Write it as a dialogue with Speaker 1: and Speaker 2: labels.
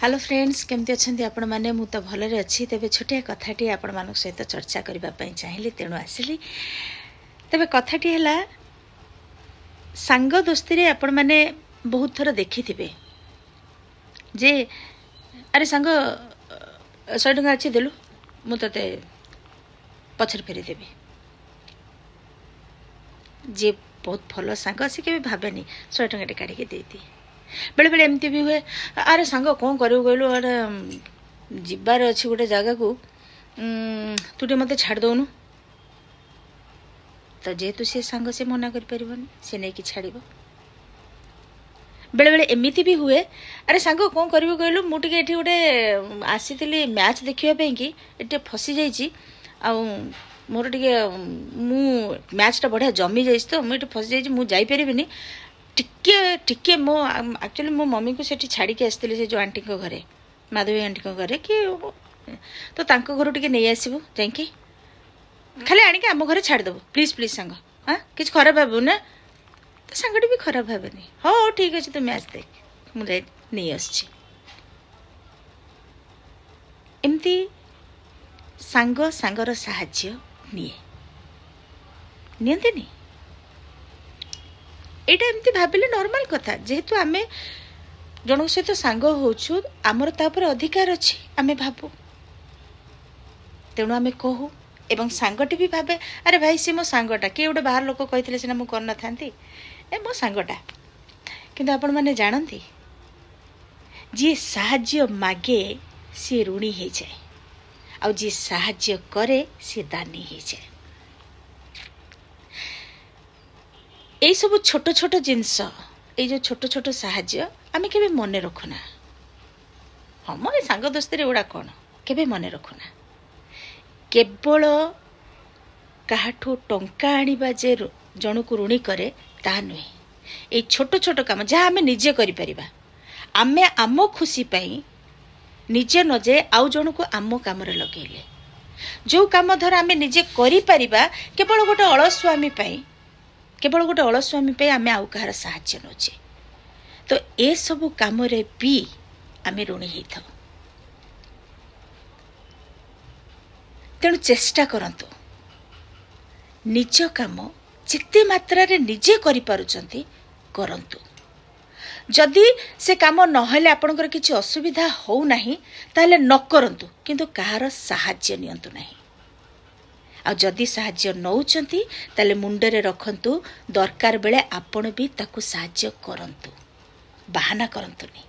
Speaker 1: Hello friends केमती अच्छा आपण मैंने मु तो भलरे अच्छी तेरे छोटिया कथाटी आपण मान सहित चर्चा करने चाहिए तेणु आसिली तेरे कथाटी है सांग दोस्ती रे आपण मैंने बहुत थर देखी थे जे अरे सांग 100 टंका अच्छी देलु मु ते पछर फेरी देवी जे बहुत भल सांग सी के भावेनी 100 टंका काढ़ी दे बेले बेले एमती भी हुए अरे सांग कौन करू कहलु अरे जीवार अच्छी गोटे जगह को तू टे मत छाड़ दौनु तो जेहेतु सी सांग से मना कर परिबनी से नहीं कि छाड़ बेले बेले एमती भी हुए अरे सांग कौन करू कहलु मुझे ये गोटे आसी मैच देखा कि ये फसी जाइए मोर टे मु मैचटा बढ़िया जमी जाइए तो मुझे फसी जाइए मुझे टिके टिके मो एक्चुअली मो मम्मी को सेठी छाड़ी के आसती से जो आंटी को घरे माधवी आंटी को घरे कि तो तांको घर टिके नहीं आसबू जाइए खाली आनिक आम घर छाड़देव प्लीज प्लीज सांग हाँ कि खराब भाव ना तो सांगटी भी खराब भावेनी हाँ ठीक अच्छे तू मैच देख मुझे नहीं आसची एमती सांग सांगर साहाय्य नियंती एटा एमती भाविले नॉर्मल कथा जेहेतु आमे जनक सहित सांग होचु आमर तापर अधिकार अच्छी आमे भाबू तेणु आमे कहू एवं सांगटी भी भावे अरे भाई सी मो सांगटा किए गोटे बाहर लोक कही सीना मुझे करना था ए मो सांगटा किंतु आपण मैंने जानती जी साहाय्य मागे सी ऋणी हो जाए आ जी साहाय्य करे सी दानी हो जाए यही सब छोट छोट जिनस ये जो छोट छोट साहाय्य आमे केबे मने रखुना हाँ मो सांग दोस्ती रे गुड़ा कौन केबे मने रखुना केवल काहाठू टंका आनिबा जे जन को ऋणी करे ता नुहे ये छोट छोट काम जहाँ आमे निजे करि परिबा आमे आम खुशी पाई निजे न जे आउ जन को आम काम रे लगेले जो काम धर आमे निजे करि परिबा केवल गोटे अलस्वामी पाई केवल गोटे अलस्वामी पे आमे आउ कहार साहाय्य नौचे तो ए सबु काम रे भी आमे ऋणी ही था तेणु चेष्टा करंतु निज काम जिते मात्रा रे निजे करि पारुचंती करंतु जदि से काम नहेले आपनकर किछि असुविधा हो नाही ताले न करंतु किंतु कहार साहाय्य नियंतु नाही आ जदि साहाय्य नौचंती ताले मुंडरे रखंतु दरकार बेले आपण भी ताकू साहाय्य करंतु बहाना करंतुनी।